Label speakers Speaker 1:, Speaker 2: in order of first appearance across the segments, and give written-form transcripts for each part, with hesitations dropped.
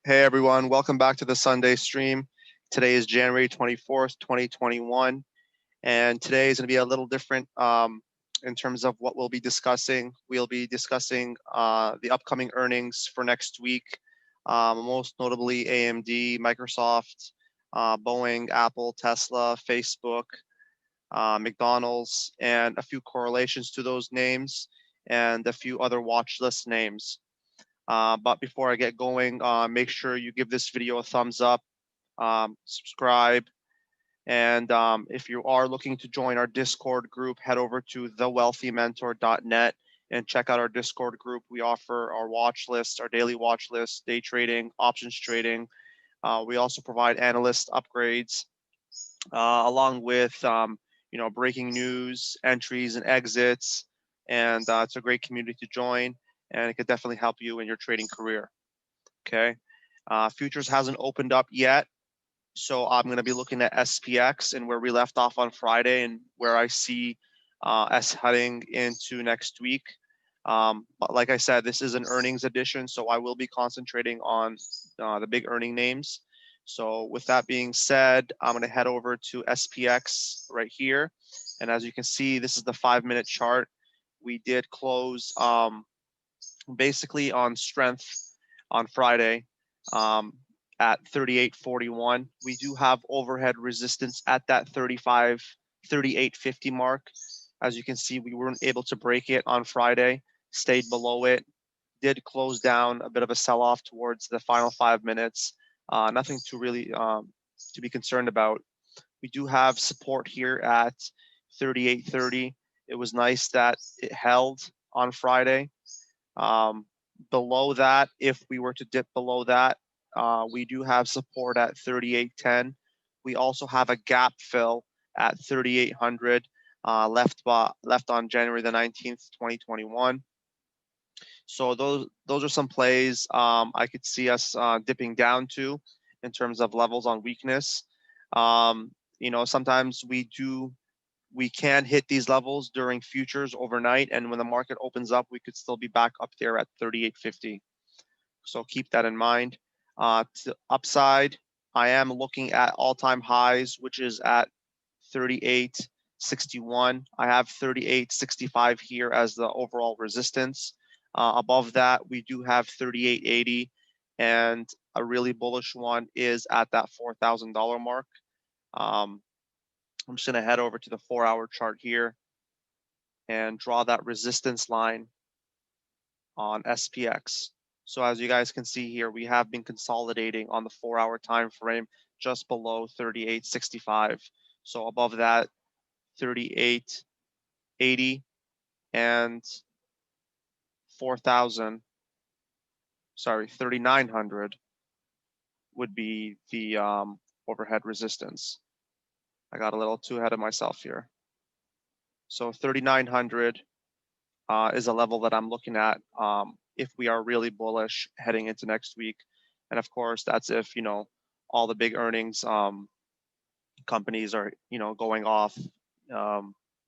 Speaker 1: Hey everyone, welcome back to the Sunday stream. Today is January 24th, 2021, and today is going to be a little different in terms of what we'll be discussing. We'll be discussing the upcoming earnings for next week, most notably AMD, Microsoft, Boeing, Apple, Tesla, Facebook, McDonald's, and a few correlations to those names and a few other watch list names. But before I get going, make sure you give this video a thumbs up, subscribe, and if you are looking to join our Discord group, head over to thewealthymentor.net and check out our Discord group. We offer our watch list, our daily watch list, day trading, options trading. We also provide analyst upgrades along with breaking news, entries, and exits. And it's a great community to join, and it could definitely help you in your trading career. Okay. Futures hasn't opened up yet, so I'm going to be looking at SPX and where we left off on Friday and where I see us heading into next week. But like I said, this is an earnings edition, so I will be concentrating on the big earning names. So with that being said, I'm going to head over to SPX right here. And as you can see, this is the 5-minute chart. We did close basically on strength on Friday at 38.41. We do have overhead resistance at that 38.50 mark. As you can see, we weren't able to break it on Friday, stayed below it, did close down a bit of a sell-off towards the final 5 minutes. Nothing to really to be concerned about. We do have support here at 38.30. It was nice that it held on Friday. Below that, if we were to dip below that, we do have support at 38.10. We also have a gap fill at 3800 left on January the 19th, 2021. So those are some plays I could see us dipping down to in terms of levels on weakness. Sometimes we can hit these levels during futures overnight, and when the market opens up, we could still be back up there at 38.50. So keep that in mind. To upside, I am looking at all-time highs, which is at 38.61. I have 38.65 here as the overall resistance. Above that, we do have 38.80, and a really bullish one is at that $4,000 mark. I'm just going to head over to the 4-hour chart here and draw that resistance line on SPX. So as you guys can see here, we have been consolidating on the 4-hour time frame just below 38.65. So above that, 38.80 and 3900 would be the overhead resistance. I got a little too ahead of myself here. So 3900 is a level that I'm looking at if we are really bullish heading into next week. And of course, that's if, all the big earnings companies are, going off,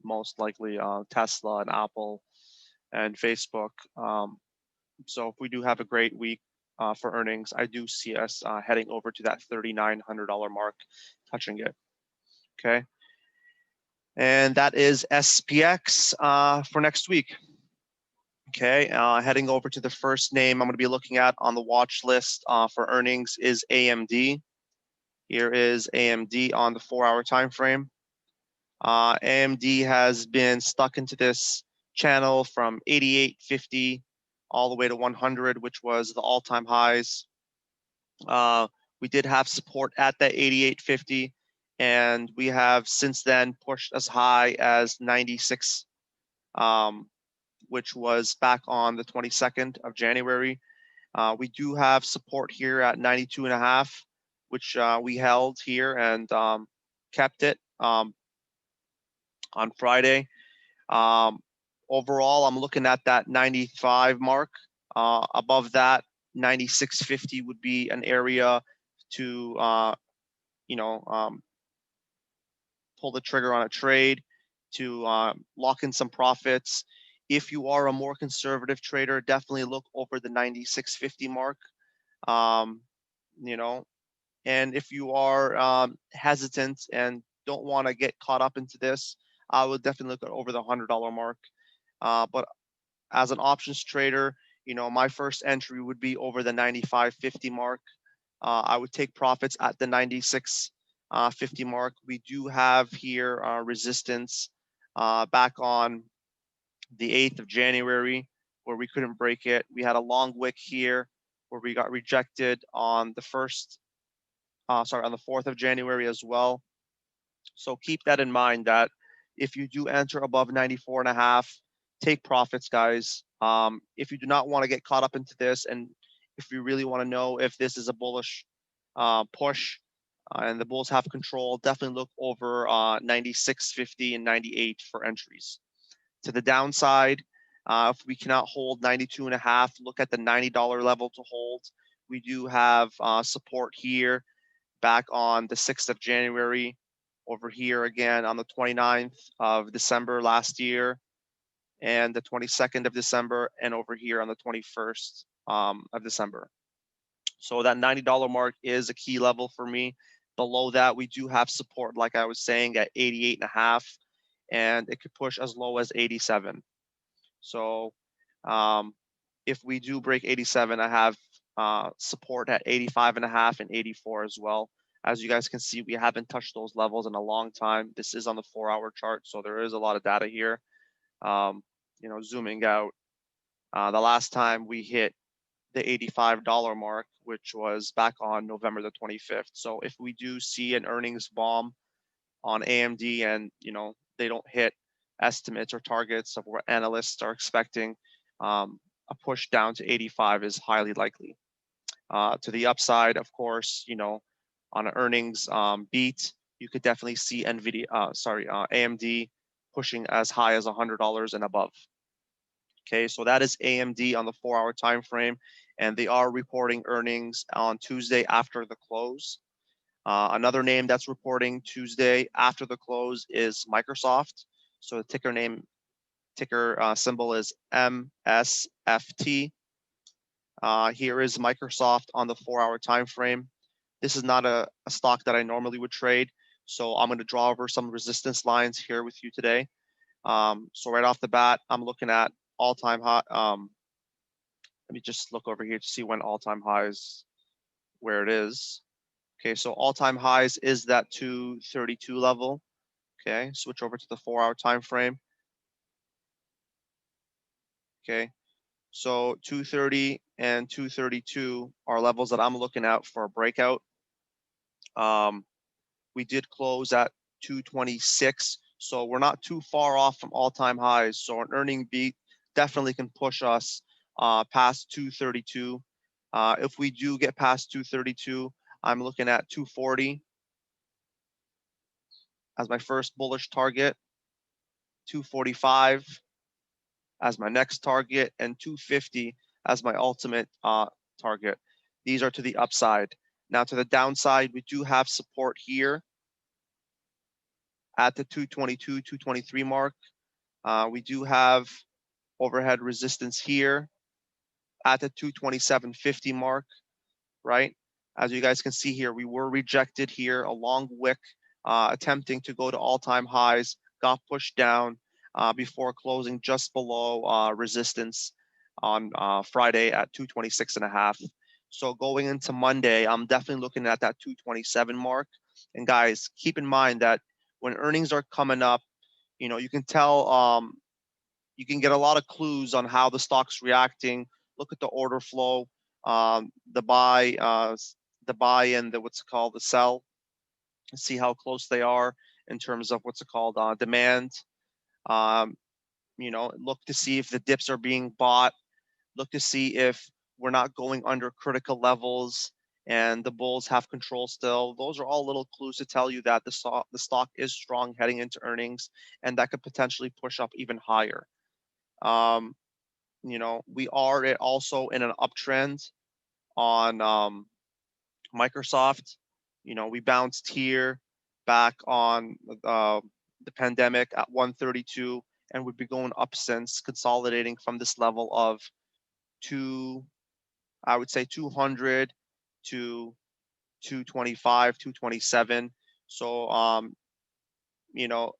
Speaker 1: most likely Tesla and Apple and Facebook. So if we do have a great week for earnings, I do see us heading over to that $3,900 mark, touching it. Okay. And that is SPX for next week. Okay, heading over to the first name I'm going to be looking at on the watch list for earnings is AMD. Here is AMD on the 4-hour time frame. AMD has been stuck into this channel from 88.50 all the way to 100, which was the all-time highs. We did have support at that 88.50, and we have since then pushed as high as 96, which was back on the 22nd of January. We do have support here at 92.5, which we held here and kept it on Friday. Overall, I'm looking at that 95 mark. Above that, 96.50 would be an area to, pull the trigger on a trade, to lock in some profits. If you are a more conservative trader, definitely look over the 96.50 mark. you know, and if you are hesitant and don't want to get caught up into this, I would definitely look at over the $100 mark. But as an options trader, my first entry would be over the 95.50 mark. I would take profits at the 96.50 mark. We do have here resistance back on the 8th of January where we couldn't break it. We had a long wick here where we got rejected on the 4th of January as well. So keep that in mind that if you do enter above 94.5, take profits, guys. If you do not want to get caught up into this, and if you really want to know if this is a bullish push and the bulls have control, definitely look over 96.50 and 98 for entries. To the downside, if we cannot hold 92.5, look at the $90 level to hold. We do have support here back on the 6th of January, over here again on the 29th of December last year, and the 22nd of December, and over here on the 21st of December. So that $90 mark is a key level for me. Below that, we do have support, like I was saying, at 88.5, and it could push as low as 87. So if we do break 87, I have support at 85.5 and 84 as well. As you guys can see, we haven't touched those levels in a long time. This is on the 4-hour chart, so there is a lot of data here. Zooming out, the last time we hit the $85 mark, which was back on November the 25th. So if we do see an earnings bomb on AMD and, they don't hit estimates or targets of what analysts are expecting, a push down to 85 is highly likely. To the upside, of course, on an earnings beat, you could definitely see AMD pushing as high as $100 and above. Okay, so that is AMD on the 4-hour time frame, and they are reporting earnings on Tuesday after the close. Another name that's reporting Tuesday after the close is Microsoft. So the ticker symbol is MSFT. Here is Microsoft on the 4-hour time frame. This is not a stock that I normally would trade, so I'm going to draw over some resistance lines here with you today. So right off the bat, I'm looking at all-time high. Let me just look over here to see when all-time highs, where it is. Okay, so all-time highs is that 232 level. Okay, switch over to the 4-hour time frame. Okay, so 230 and 232 are levels that I'm looking at for a breakout. We did close at 226, so we're not too far off from all-time highs. So an earning beat definitely can push us past 232. If we do get past 232, I'm looking at 240 as my first bullish target, 245 as my next target, and 250 as my ultimate target. These are to the upside. Now to the downside, we do have support here at the 222, 223 mark. We do have overhead resistance here at the 227.50 mark, right? As you guys can see here, we were rejected here, a long wick, attempting to go to all-time highs, got pushed down before closing just below resistance on Friday at 226.5. So going into Monday, I'm definitely looking at that 227 mark. And guys, keep in mind that when earnings are coming up, you can tell, you can get a lot of clues on how the stock's reacting. Look at the order flow, the buy and the sell, see how close they are in terms of demand. Look to see if the dips are being bought. Look to see if we're not going under critical levels and the bulls have control still. Those are all little clues to tell you that the stock is strong heading into earnings, and that could potentially push up even higher. We are also in an uptrend on Microsoft. We bounced here back on the pandemic at 132, and we've been going up since, consolidating from this level of I would say 200 to 225, 227. So, you know,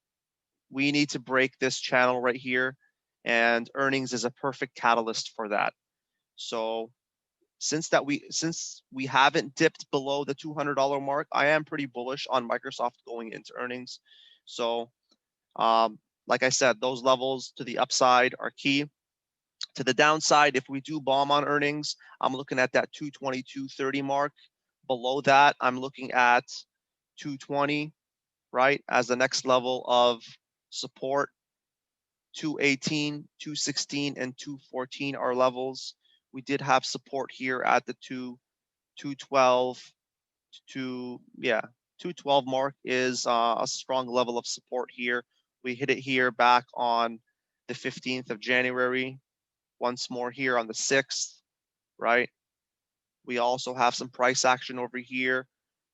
Speaker 1: we need to break this channel right here, and earnings is a perfect catalyst for that. So since we haven't dipped below the $200 mark, I am pretty bullish on Microsoft going into earnings. So like I said, those levels to the upside are key. To the downside, if we do bomb on earnings, I'm looking at that 222.30 mark. Below that, I'm looking at 220, right, as the next level of support. 218, 216, and 214 are levels. We did have support here at the 212 to 212 mark is a strong level of support here. We hit it here back on the 15th of January. Once more here on the 6th, right? We also have some price action over here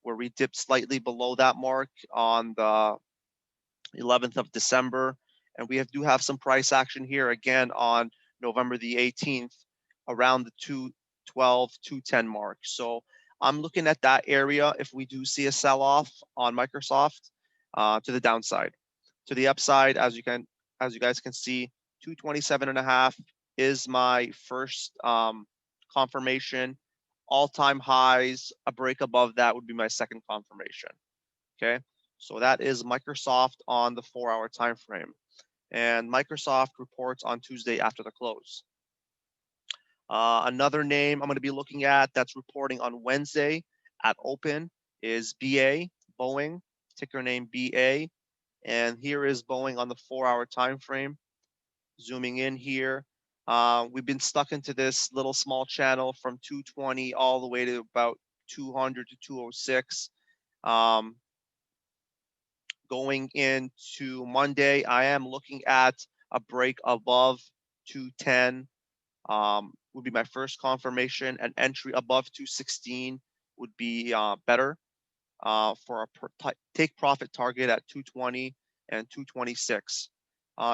Speaker 1: where we dipped slightly below that mark on the 11th of December. And we do have some price action here again on November the 18th around the 212, 210 mark. So I'm looking at that area if we do see a sell-off on Microsoft to the downside. To the upside, as you guys can see, 227.5 is my first confirmation. All-time highs, a break above that would be my second confirmation. Okay, so that is Microsoft on the 4-hour time frame, and Microsoft reports on Tuesday after the close. Another name I'm going to be looking at that's reporting on Wednesday at open is BA, Boeing, ticker name BA. And here is Boeing on the 4-hour time frame. Zooming in here, we've been stuck into this little small channel from 220 all the way to about 200 to 206. Going into Monday, I am looking at a break above 210. Would be my first confirmation. An entry above 216 would be better for a take profit target at 220 and 226.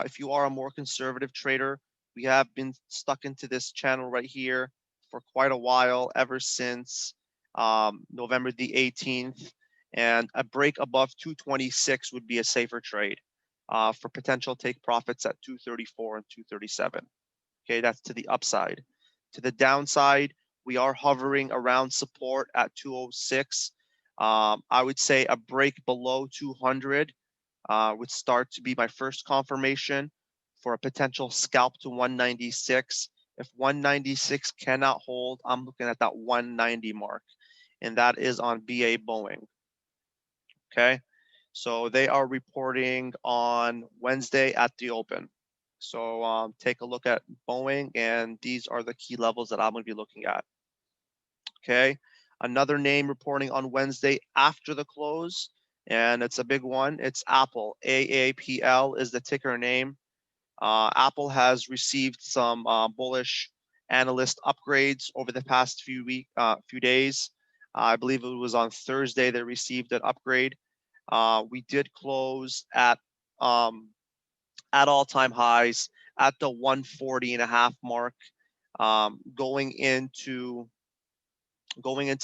Speaker 1: If you are a more conservative trader, we have been stuck into this channel right here for quite a while, ever since November the 18th. And a break above 226 would be a safer trade for potential take profits at 234 and 237. Okay, that's to the upside. To the downside, we are hovering around support at 206. I would say a break below 200 would start to be my first confirmation for a potential scalp to 196. If 196 cannot hold, I'm looking at that 190 mark, and that is on BA Boeing. Okay, so they are reporting on Wednesday at the open. So take a look at Boeing, and these are the key levels that I'm going to be looking at. Okay, another name reporting on Wednesday after the close, and it's a big one. It's Apple. AAPl is the ticker name. Apple has received some bullish analyst upgrades over the past few days. I believe it was on Thursday they received an upgrade. We did close at all-time highs at the 140.5 mark. Going into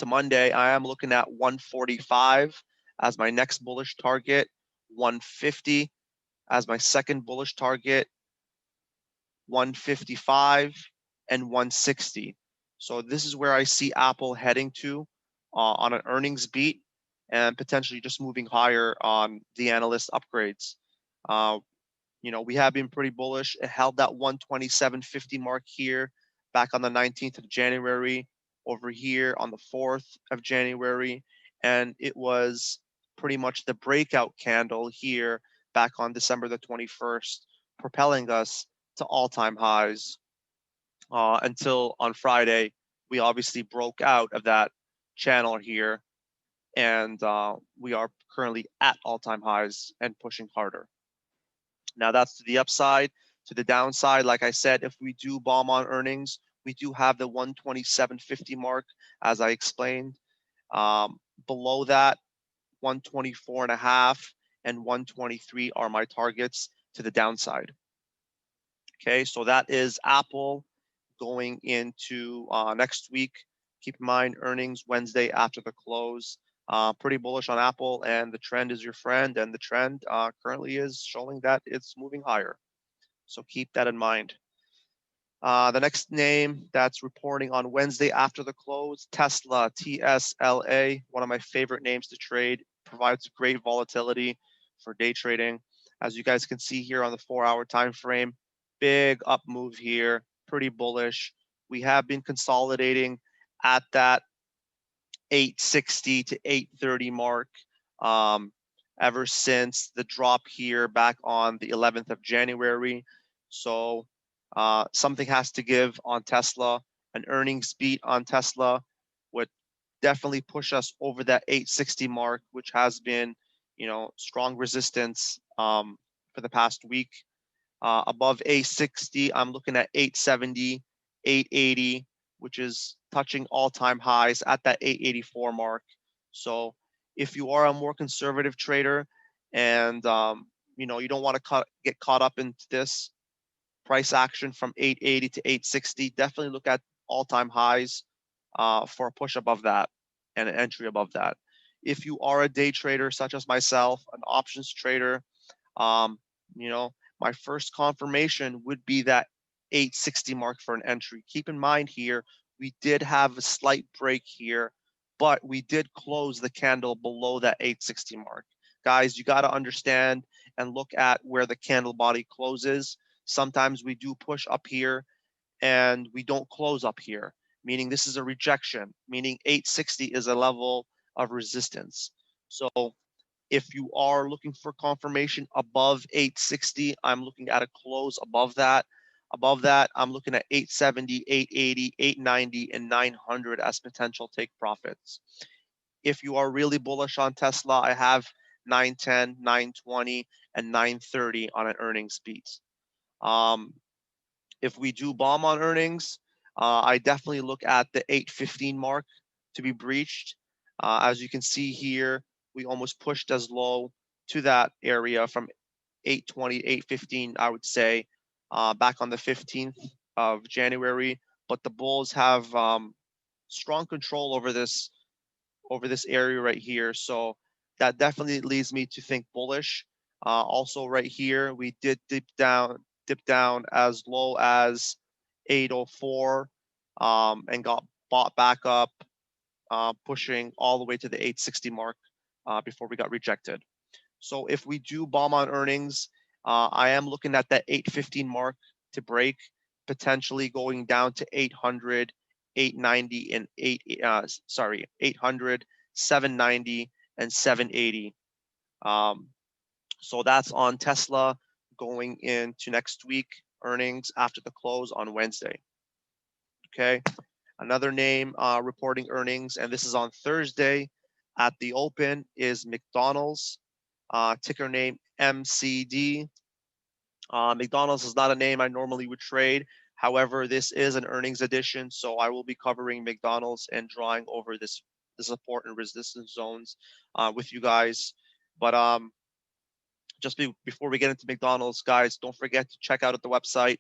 Speaker 1: Monday, I am looking at 145 as my next bullish target, 150 as my second bullish target, 155 and 160. So this is where I see Apple heading to on an earnings beat, and potentially just moving higher on the analyst upgrades. We have been pretty bullish. It held that 127.50 mark here back on the 19th of January, over here on the 4th of January, and it was pretty much the breakout candle here back on December the 21st, propelling us to all-time highs until on Friday, we obviously broke out of that channel here, and we are currently at all-time highs and pushing harder. Now that's to the upside. To the downside, like I said, if we do bomb on earnings, we do have the 127.50 mark, as I explained. Below that, 124.5 and 123 are my targets to the downside. Okay, so that is Apple going into next week. Keep in mind, earnings Wednesday after the close. Pretty bullish on Apple, and the trend is your friend, and the trend currently is showing that it's moving higher. So keep that in mind. The next name that's reporting on Wednesday after the close, Tesla, TSLA, one of my favorite names to trade, provides great volatility for day trading. As you guys can see here on the 4-hour time frame, big up move here, pretty bullish. We have been consolidating at that 860 to 830 mark ever since the drop here back on the 11th of January. So something has to give on Tesla. An earnings beat on Tesla would definitely push us over that 860 mark, which has been, strong resistance for the past week. Above 860, I'm looking at 870, 880, which is touching all-time highs at that 884 mark. So if you are a more conservative trader and you don't want to get caught up into this price action from 880 to 860, definitely look at all-time highs for a push above that and an entry above that. If you are a day trader such as myself, an options trader, um, my first confirmation would be that 860 mark for an entry. Keep in mind here, we did have a slight break here, but we did close the candle below that 860 mark. Guys, you got to understand and look at where the candle body closes. Sometimes we do push up here and we don't close up here, meaning this is a rejection, meaning 860 is a level of resistance. So if you are looking for confirmation above 860, I'm looking at a close above that. Above that, I'm looking at 870, 880, 890, and 900 as potential take profits. If you are really bullish on Tesla, I have 910, 920, and 930 on an earnings beat. If we do bomb on earnings, I definitely look at the 815 mark to be breached. As you can see here, we almost pushed as low to that area from 820, 815, I would say, back on the 15th of January. But the bulls have strong control over this area right here. So that definitely leads me to think bullish. Also right here, we did dip down as low as 804 and got bought back up, pushing all the way to the 860 mark before we got rejected. So if we do bomb on earnings, I am looking at that 815 mark to break, potentially going down to 800, 890, and 800, 790, and 780. So that's on Tesla going into next week earnings after the close on Wednesday. Okay. Another name reporting earnings, and this is on Thursday at the open, is McDonald's. Ticker name MCD. McDonald's is not a name I normally would trade. However, this is an earnings edition, so I will be covering McDonald's and drawing over the support and resistance zones with you guys. But before we get into McDonald's, guys, don't forget to check out at the website.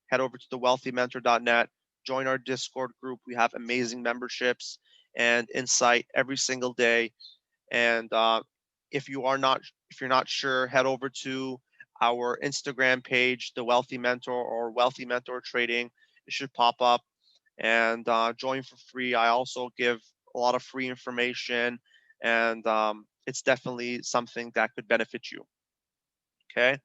Speaker 1: Head over to thewealthymentor.net. Join our Discord group. We have amazing memberships and insight every single day. And if you're not sure, head over to our Instagram page, The Wealthy Mentor or Wealthy Mentor Trading. It should pop up and join for free. I also give a lot of free information, and it's definitely something that could benefit you. Okay.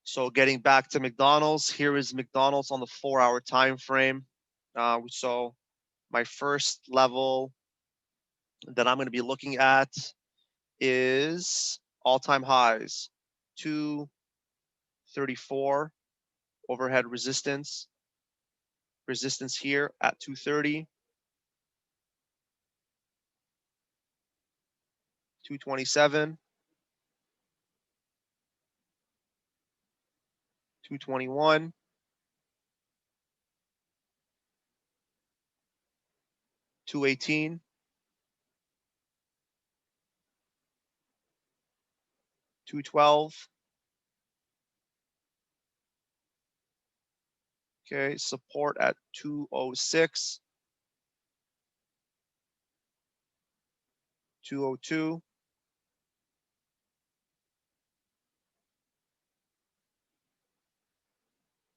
Speaker 1: So getting back to McDonald's, here is McDonald's on the 4-hour time frame. So my first level that I'm going to be looking at is all-time highs, 234 overhead resistance here at 230, 227, 221, 218, 212. Okay, support at 206, 202,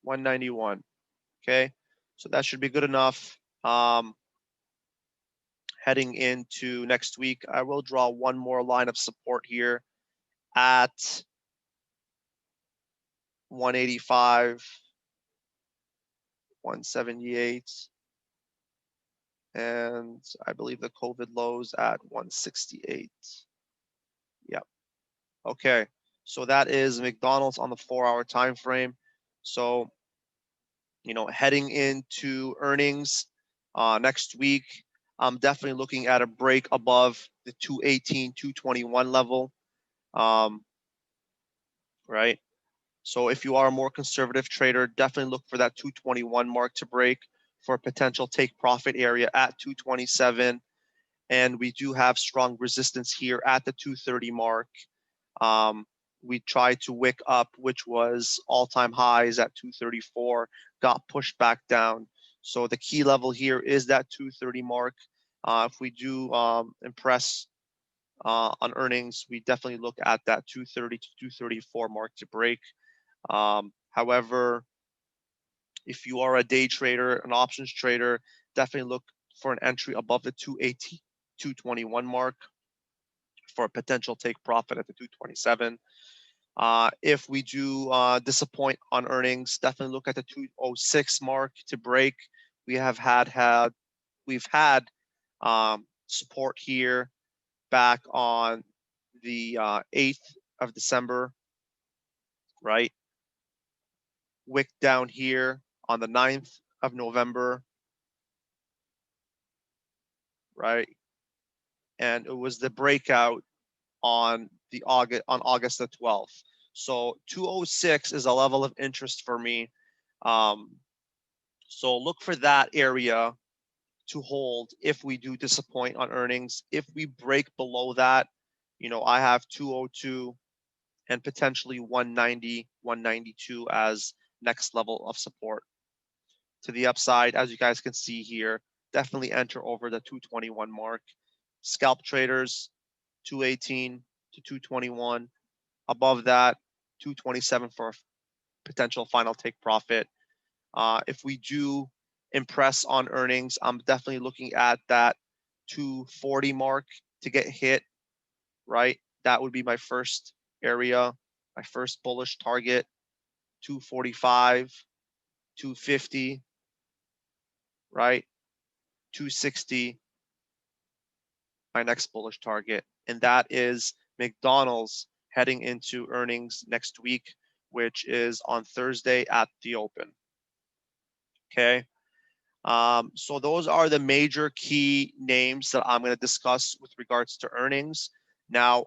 Speaker 1: $191. Okay, so that should be good enough. Heading into next week, I will draw one more line of support here at 185, 178, and I believe the COVID lows at 168. Yep. Okay, so that is McDonald's on the 4-hour time frame. So, heading into earnings next week, I'm definitely looking at a break above the 218, 221 level. Right. So if you are a more conservative trader, definitely look for that 221 mark to break for a potential take profit area at 227. And we do have strong resistance here at the 230 mark. We tried to wick up, which was all-time highs at 234, got pushed back down. So the key level here is that 230 mark. If we do impress on earnings, we definitely look at that 230 to 234 mark to break. However, if you are a day trader, an options trader, definitely look for an entry above the 280, 221 mark for a potential take profit at the 227. If we do disappoint on earnings, definitely look at the 206 mark to break. We've had support here back on the 8th of December, right? Wick down here on the 9th of November, right? And it was the breakout on August the 12th. So 206 is a level of interest for me. So look for that area to hold if we do disappoint on earnings. If we break below that, I have 202 and potentially 190, 192 as next level of support. To the upside, as you guys can see here, definitely enter over the 221 mark. Scalp traders, 218 to 221. Above that, 227 for a potential final take profit. If we do impress on earnings, I'm definitely looking at that 240 mark to get hit, right? That would be my first area, my first bullish target, 245, 250, right? 260, my next bullish target. And that is McDonald's heading into earnings next week, which is on Thursday at the open. Okay. So those are the major key names that I'm going to discuss with regards to earnings. Now,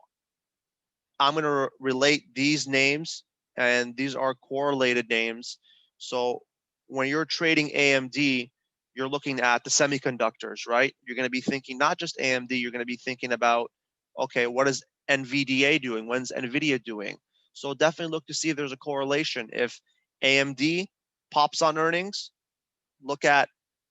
Speaker 1: I'm going to relate these names, and these are correlated names. So when you're trading AMD, you're looking at the semiconductors, right? You're going to be thinking not just AMD, you're going to be thinking about, okay, what is NVDA doing? When's NVIDIA doing? So definitely look to see if there's a correlation. If AMD pops on earnings, look at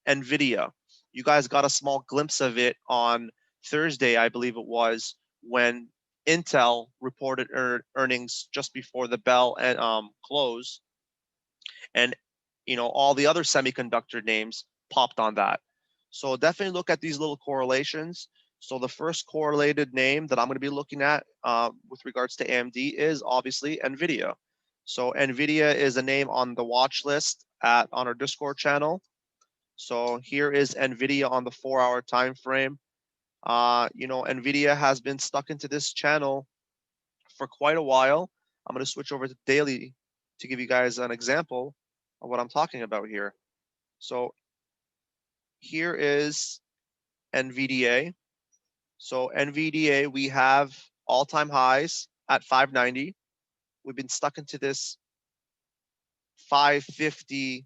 Speaker 1: NVIDIA. You guys got a small glimpse of it on Thursday, I believe it was, when Intel reported earnings just before the bell and close, and all the other semiconductor names popped on that. So definitely look at these little correlations. So the first correlated name that I'm going to be looking at with regards to AMD is obviously NVIDIA. So NVIDIA is a name on the watch list on our Discord channel. So here is NVIDIA on the 4-hour time frame. NVIDIA has been stuck into this channel for quite a while. I'm going to switch over to daily to give you guys an example of what I'm talking about here. So here is NVDA. So NVDA, we have all-time highs at 590. We've been stuck into this 550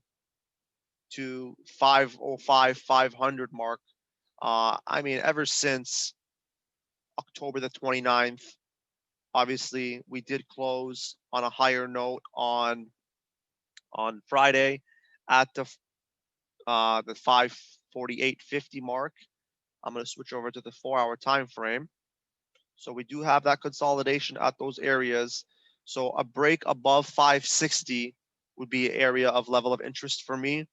Speaker 1: to 505, 500 mark. Ever since October the 29th, obviously we did close on a higher note on Friday at the 548.50 mark. I'm going to switch over to the 4-hour time frame. So we do have that consolidation at those areas. So a break above 560 would be an area of level of interest for me.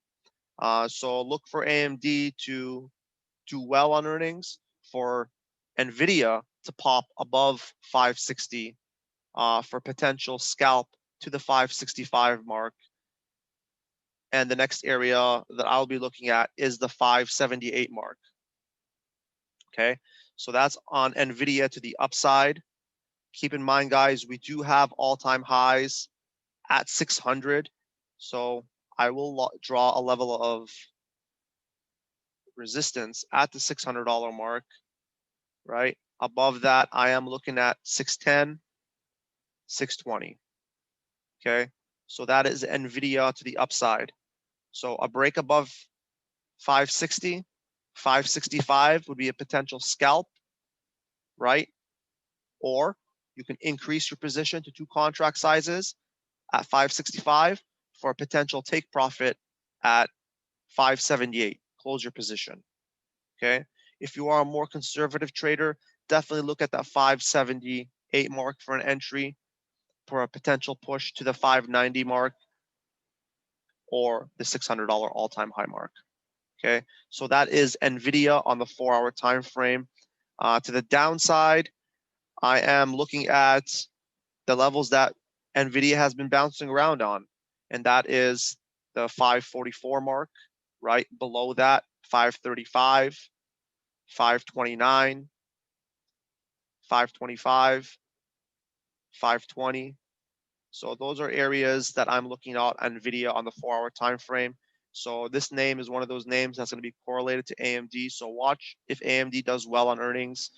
Speaker 1: So look for AMD to do well on earnings, for NVIDIA to pop above 560 for potential scalp to the 565 mark. And the next area that I'll be looking at is the 578 mark. Okay, so that's on NVIDIA to the upside. Keep in mind, guys, we do have all-time highs at 600. So I will draw a level of resistance at the $600 mark, right? Above that, I am looking at 610, 620. Okay, so that is NVIDIA to the upside. So a break above 560, 565 would be a potential scalp, right? Or you can increase your position to 2 contract sizes at 565 for a potential take profit at 578. Close your position. Okay. If you are a more conservative trader, definitely look at that 578 mark for an entry for a potential push to the 590 mark or the $600 all-time high mark. Okay. So that is NVIDIA on the 4-hour time frame. To the downside, I am looking at the levels that NVIDIA has been bouncing around on, and that is the 544 mark, right? Below that, 535, 529, 525, 520. So those are areas that I'm looking at NVIDIA on the 4-hour time frame. So this name is one of those names that's going to be correlated to AMD. So watch if AMD does well on earnings,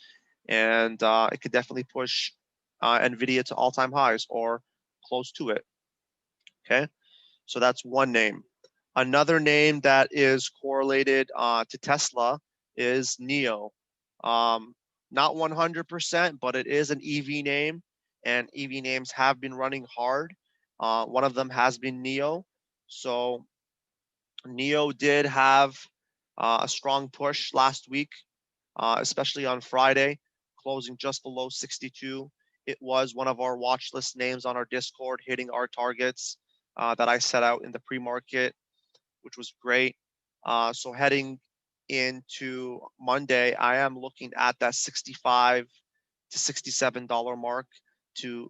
Speaker 1: and it could definitely push NVIDIA to all-time highs or close to it. Okay, so that's one name. Another name that is correlated to Tesla is NIO. Not 100%, but it is an EV name, and EV names have been running hard. One of them has been NIO. So NIO did have a strong push last week, especially on Friday, closing just below 62. It was one of our watch list names on our Discord, hitting our targets that I set out in the pre-market, which was great. So heading into Monday, I am looking at that $65 to $67 mark to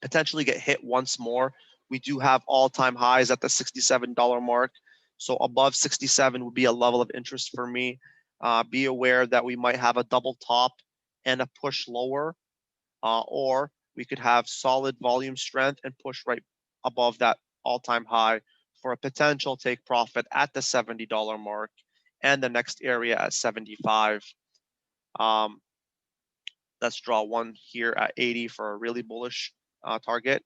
Speaker 1: potentially get hit once more. We do have all-time highs at the $67 mark. So above 67 would be a level of interest for me. Be aware that we might have a double top and a push lower, or we could have solid volume strength and push right above that all-time high for a potential take profit at the $70 mark and the next area at 75. Let's draw one here at 80 for a really bullish target.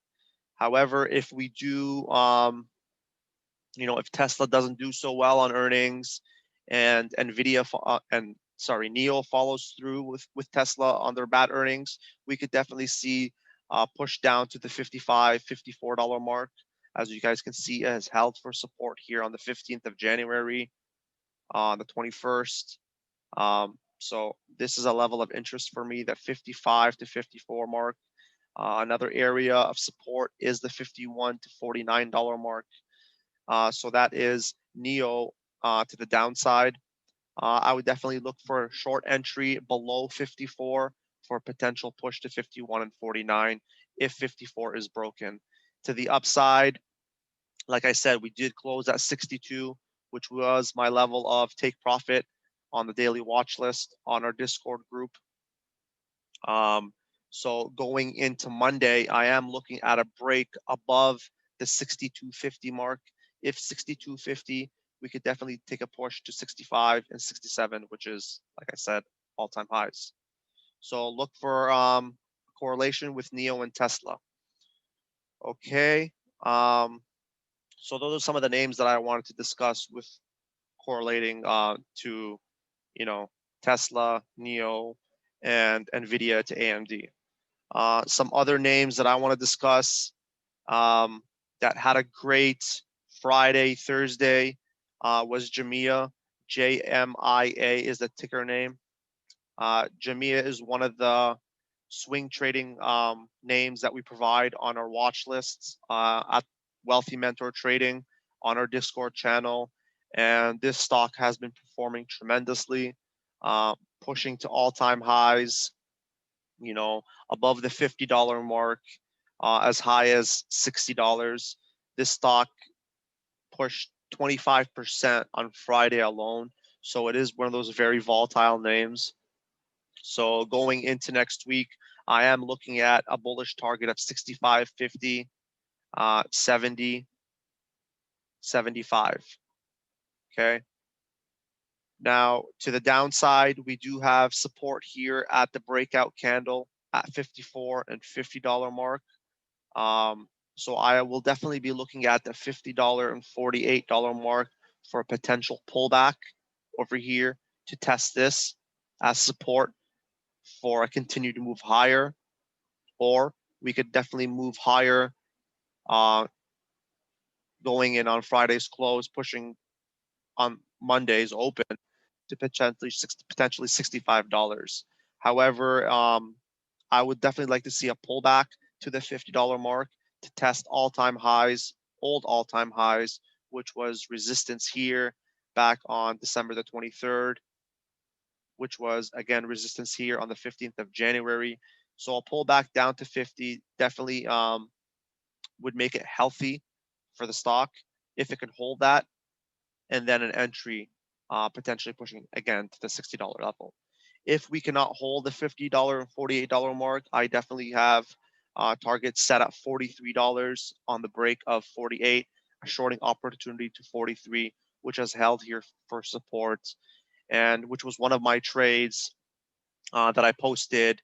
Speaker 1: However, if we do, if Tesla doesn't do so well on earnings, and NVIDIA NIO follows through with Tesla on their bad earnings, we could definitely see push down to the $55, $54 mark. As you guys can see, it has held for support here on the 15th of January, on the 21st. So this is a level of interest for me, that 55 to 54 mark. Another area of support is the $51 to $49 mark. So that is NIO to the downside. I would definitely look for a short entry below 54 for a potential push to 51 and 49 if 54 is broken. To the upside, like I said, we did close at 62, which was my level of take profit on the daily watch list on our Discord group. So going into Monday, I am looking at a break above the 62.50 mark. If 62.50, we could definitely take a push to 65 and 67, which is, like I said, all-time highs. So look for correlation with NIO and Tesla. Okay. So those are some of the names that I wanted to discuss with correlating to, Tesla, NIO, and NVIDIA to AMD. Some other names that I want to discuss that had a great Friday, Thursday was JMIA. JMIA is the ticker name. JMIA is one of the swing trading names that we provide on our watch lists at Wealthy Mentor Trading on our Discord channel. And this stock has been performing tremendously, pushing to all-time highs, you know, above the $50 mark, as high as $60. This stock pushed 25% on Friday alone. So it is one of those very volatile names. So going into next week, I am looking at a bullish target of 65, 50, 70, 75. Okay. Now to the downside, we do have support here at the breakout candle at $54 and $50 mark. So I will definitely be looking at the $50 and $48 mark for a potential pullback over here to test this as support for a continue to move higher, or we could definitely move higher going in on Friday's close, pushing on Monday's open to potentially $65. However, I would definitely like to see a pullback to the $50 mark to test all-time highs, old all-time highs, which was resistance here back on December the 23rd, which was again resistance here on the 15th of January. So I'll pull back down to 50. Definitely would make it healthy for the stock if it can hold that, and then an entry potentially pushing again to the $60 level. If we cannot hold the $50 and $48 mark, I definitely have targets set at $43 on the break of 48, a shorting opportunity to 43, which has held here for support, and which was one of my trades that I posted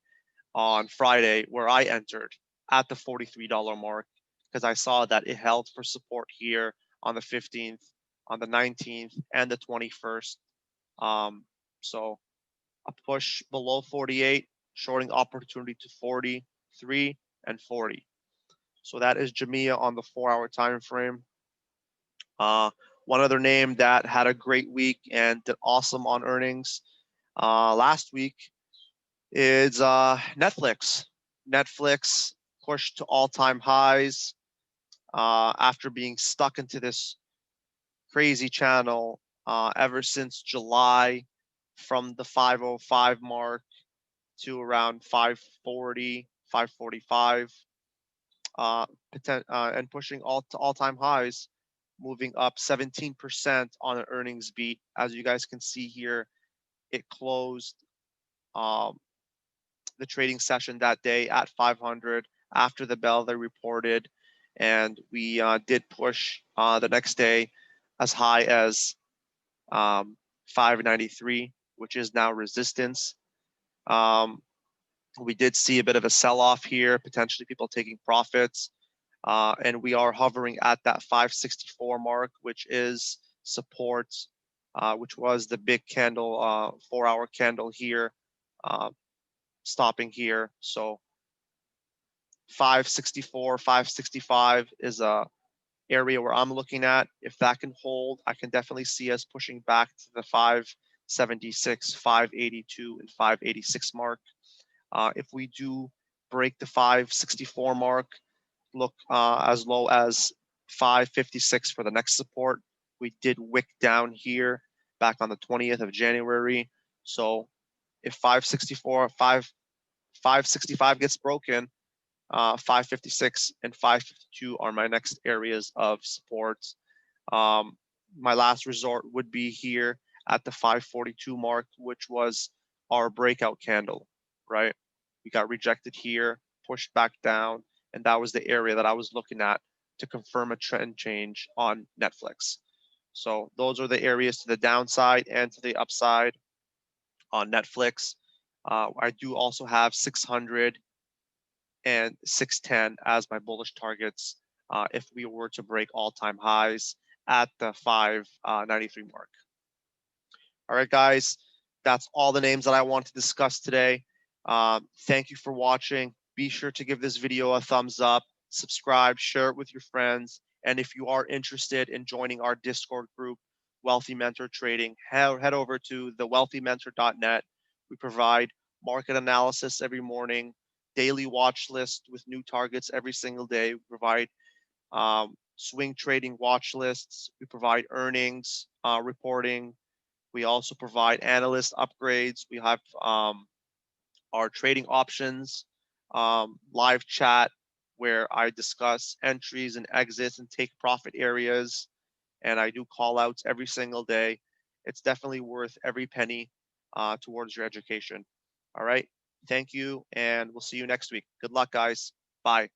Speaker 1: on Friday where I entered at the $43 mark because I saw that it held for support here on the 15th, on the 19th, and the 21st. So a push below 48, shorting opportunity to 43 and 40. So that is JMIA on the 4-hour time frame. One other name that had a great week and did awesome on earnings last week is Netflix. Netflix pushed to all-time highs after being stuck into this crazy channel ever since July, from the 505 mark to around 540, 545, and pushing all-time highs, moving up 17% on an earnings beat. As you guys can see here, it closed the trading session that day at 500 after the bell they reported, and we did push the next day as high as 593, which is now resistance. We did see a bit of a sell-off here, potentially people taking profits, and we are hovering at that 564 mark, which is support, which was the big candle, 4-hour candle here, stopping here. So 564, 565 is a area where I'm looking at. If that can hold, I can definitely see us pushing back to the 576, 582, and 586 mark. If we do break the 564 mark, look as low as 556 for the next support. We did wick down here back on the 20th of January. So if 564, 565 gets broken, 556 and 552 are my next areas of support. My last resort would be here at the 542 mark, which was our breakout candle, right? We got rejected here, pushed back down, and that was the area that I was looking at to confirm a trend change on Netflix. So those are the areas to the downside and to the upside on Netflix. I do also have 600 and 610 as my bullish targets if we were to break all-time highs at the 593 mark. All right, guys, that's all the names that I want to discuss today. Thank you for watching. Be sure to give this video a thumbs up, subscribe, share it with your friends, and if you are interested in joining our Discord group, Wealthy Mentor Trading, head over to thewealthymentor.net, We provide market analysis every morning, daily watch list with new targets every single day. We provide swing trading watch lists. We provide earnings reporting. We also provide analyst upgrades. We have our trading options, live chat where I discuss entries and exits and take profit areas. And I do call outs every single day. It's definitely worth every penny towards your education. All right. Thank you. And we'll see you next week. Good luck, guys. Bye.